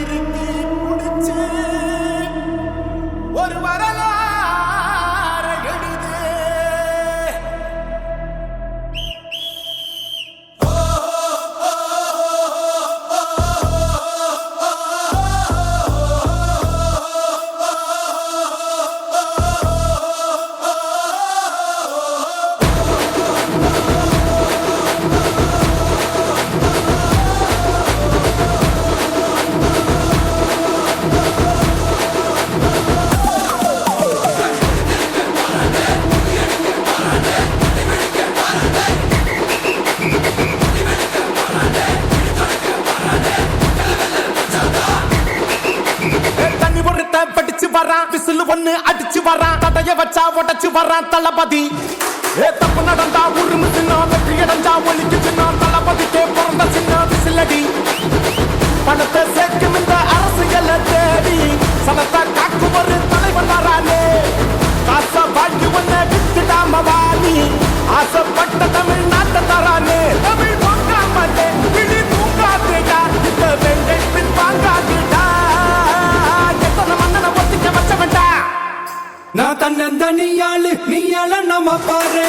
இறுக்கி முடிச்சு ஒரு வரலாற எழுது. விசிலு ஒண்ணு அடிச்சு வரான், தடைய வச்சா உடச்சு வரான் தளபதி. தப்பு நடந்தா உருமு சின்ன, வெற்றி அடைஞ்சா ஒலிக்கு சின்ன, தளபதிக்கே பிறந்த சின்ன விசிலடி. பணத்தை சேர்க்கும் இந்த அரசியலை தேடி சனத்தை காக்கும் ஒரு தலைவன் வரானே. காச வாழ்க்கை ஒன்ன வித்துடாம வாணி, ஆசைப்பட்ட தமிழ்நாட்டை தரானே. தமிழ் போக்காமலே கிளி தூங்காதுடா, இந்த வெங்கை பின் வாங்காதுடா. நான் தன்னந்தனியாளு நீயால நம்ம பாரு,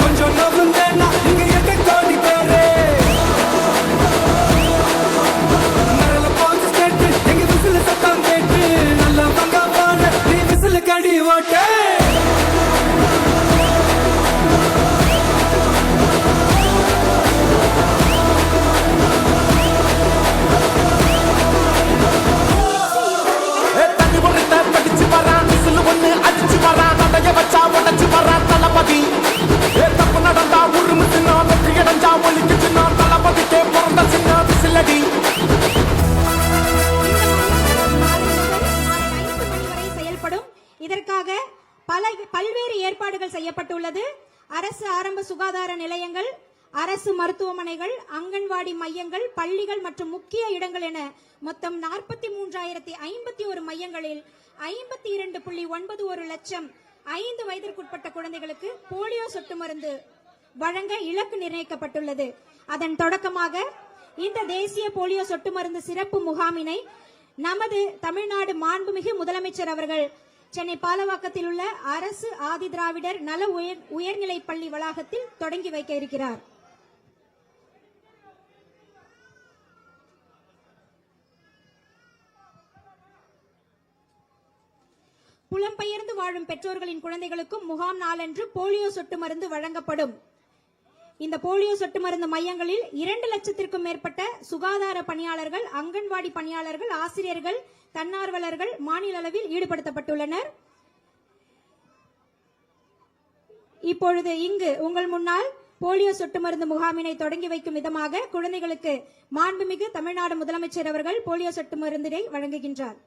கொஞ்சம் நவுந்தேனா இங்க எட்ட கோடி பேரு. நல்ல பாஞ்சு ஸ்டேட்டு எங்க விசில சத்தம் கேட்டு, நல்ல பங்க பாரு நீ விசில கடி ஓட்டு. இதற்காக பல்வேறு ஏற்பாடுகள் செய்யப்பட்டுள்ளது. அரசு ஆரம்ப சுகாதார நிலையங்கள், அரசு மருத்துவமனைகள், அங்கன்வாடி மையங்கள், பள்ளிகள் மற்றும் முக்கிய இடங்கள் என மொத்தம் 43,051 மையங்களில் 52.91 லட்சம் 5 வயதிற்குட்பட்ட குழந்தைகளுக்கு போலியோ சொட்டு மருந்து வழங்க இலக்கு நிர்ணயிக்கப்பட்டுள்ளது. அதன் தொடக்கமாக இந்த தேசிய போலியோ சொட்டு மருந்து சிறப்பு முகாமினை நமது தமிழ்நாடு மாண்புமிகு முதலமைச்சர் அவர்கள் சென்னை பாலவாக்கத்தில் உள்ள அரசு ஆதி திராவிடர் நல உயர்நிலை பள்ளி வளாகத்தில் தொடங்கி வைக்க இருக்கிறார். புலம்பெயர்ந்து வாழும் பெற்றோர்களின் குழந்தைகளுக்கும் முகாம் நாளன்று போலியோ சொட்டு மருந்து வழங்கப்படும். இந்த போலியோ சொட்டு மருந்து மையங்களில் 2 லட்சத்திற்கும் மேற்பட்ட சுகாதார பணியாளர்கள், அங்கன்வாடி பணியாளர்கள், ஆசிரியர்கள், தன்னார்வலர்கள் மாநில அளவில் ஈடுபடுத்தப்பட்டுள்ளனர். இப்பொழுது இங்கு உங்கள் முன்னால் போலியோ சொட்டு மருந்து முகாமினை தொடங்கி வைக்கும் விதமாக குழந்தைகளுக்கு மாண்புமிகு தமிழ்நாடு முதலமைச்சர் அவர்கள் போலியோ சொட்டு மருந்தினை வழங்குகின்றார்.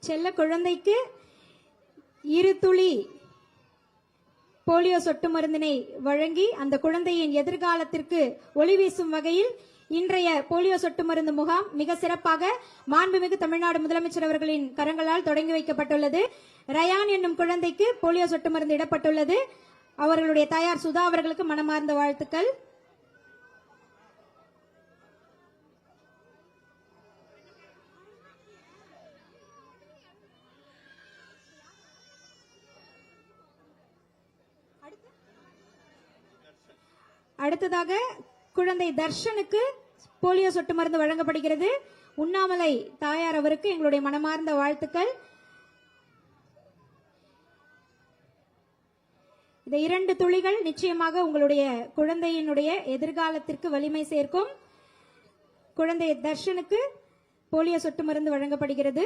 செல்ல குழந்தைக்கு 2 துளி போலியோ சொட்டு மருந்தினை வழங்கி அந்த குழந்தையின் எதிர்காலத்திற்கு ஒளி வீசும் வகையில் இன்றைய போலியோ சொட்டு மருந்து முகாம் மிக சிறப்பாக மாண்புமிகு தமிழ்நாடு முதலமைச்சர் அவர்களின் கரங்களால் தொடங்கி வைக்கப்பட்டுள்ளது. ரயான் என்னும் குழந்தைக்கு போலியோ சொட்டு மருந்து இடப்பட்டுள்ளது. அவர்களுடைய தாயார் சுதா அவர்களுக்கு மனமார்ந்த வாழ்த்துக்கள். அடுத்ததாக குழந்தை தர்ஷனுக்கு போலியோ சொட்டு மருந்து வழங்கப்படுகிறது. உண்ணாமலை தாயார் அவருக்கு எங்களுடைய மனமார்ந்த வாழ்த்துக்கள். இந்த 2 துளிகள் நிச்சயமாக உங்களுடைய குழந்தையினுடைய எதிர்காலத்திற்கு வலிமை சேர்க்கும். குழந்தை தர்ஷனுக்கு போலியோ சொட்டு மருந்து வழங்கப்படுகிறது.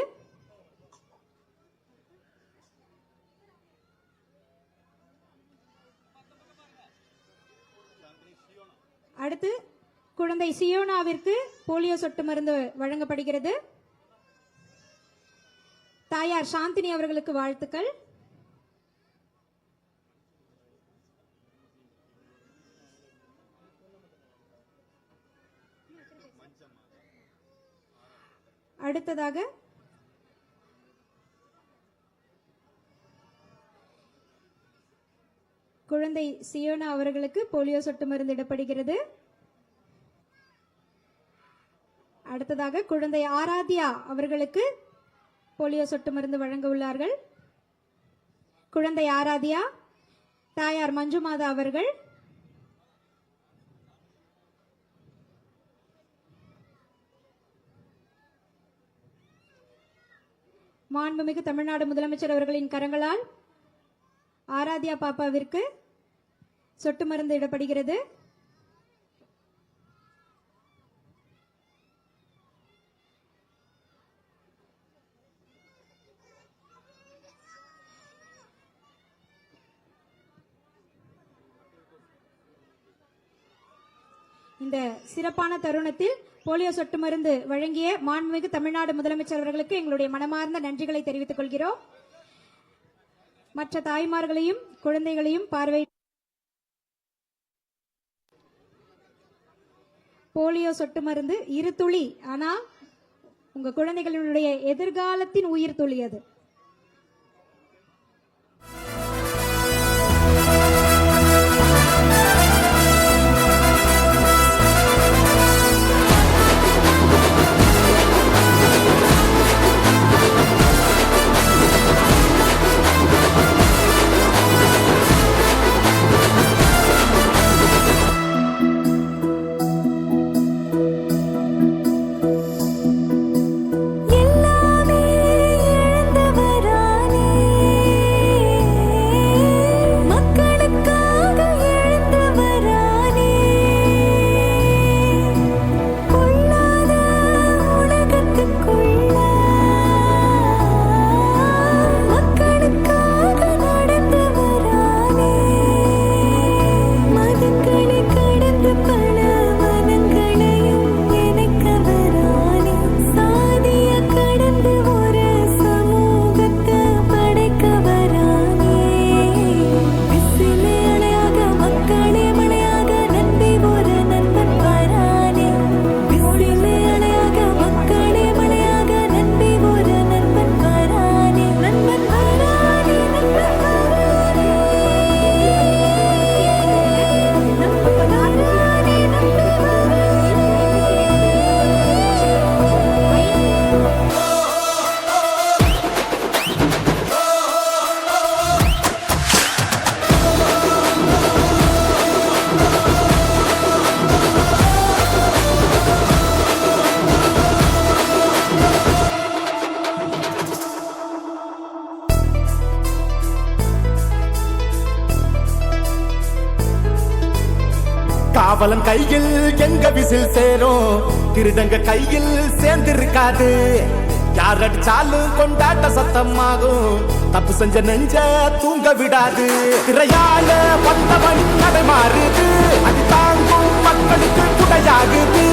அடுத்து குழந்தை சியோனாவிற்கு போலியோ சொட்டு மருந்து வழங்கப்படுகிறது. தாயார் சாந்தினி அவர்களுக்கு வாழ்த்துக்கள். அடுத்து அடுத்ததாக குழந்தை சியோனா அவர்களுக்கு போலியோ சொட்டு மருந்து இடப்படுகிறது. அடுத்ததாக குழந்தை ஆராத்யா அவர்களுக்கு போலியோ சொட்டு மருந்து வழங்க உள்ளார்கள். குழந்தை ஆராத்யா, தாயார் மஞ்சுமாதா அவர்கள். மாண்புமிகு தமிழ்நாடு முதலமைச்சர் அவர்களின் கரங்களால் ஆராத்யா பாப்பாவிற்கு சொட்டு மருந்து இடப்படுகிறது. இந்த சிறப்பான தருணத்தில் போலியோ சொட்டு மருந்து வழங்கிய மாண்புமிகு தமிழ்நாடு முதலமைச்சர் அவர்களுக்கு எங்களுடைய மனமார்ந்த நன்றிகளை தெரிவித்துக் கொள்கிறோம். மற்ற தாய்மார்களையும் குழந்தைகளையும் போலியோ சொட்டு மருந்து 2 துளி, ஆனா உங்க குழந்தைகளுடைய எதிர்காலத்தின் உயிர் துளி அது. காவலன் கையில் எங்க விசில் சேரும், திருடங்க கையில் சேர்ந்திருக்காது. யார் அடிச்சாலும் கொண்டாட்ட சத்தமாகும், தப்பு செஞ்ச நெஞ்ச தூங்க விடாது. திரையால வந்தவன் நடை மாறுது, அது தாங்கும் மக்களுக்கு குடையாகுது.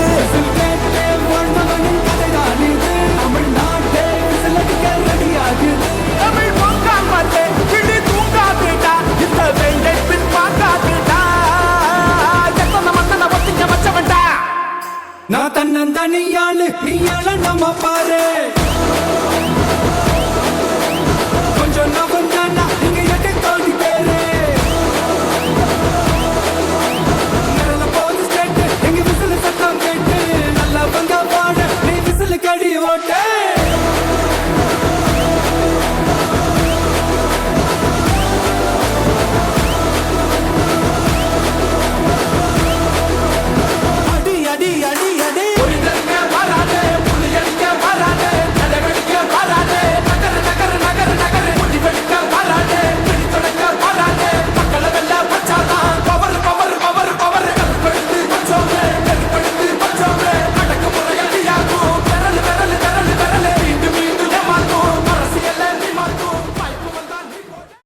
தமிழ் பொங்காமலே கிளி தூங்காதுடா, இந்த வெங்கை பின் பார்க்காதுடா. எத்தனை மத்தனை ஒத்திங்க வச்சவன்டா. நான் தன்னந்தனியாளு, நீயாள நம்ம பாரு. கொஞ்சம் நவந்தானா நீங்க எட்டு தோண்டி பேரு. நிரல போது ஸ்டேட்டு, எங்க விசில் சத்தம் கேட்டு நல்லவங்க பாட நீ விசில் கடி ஓட்டு.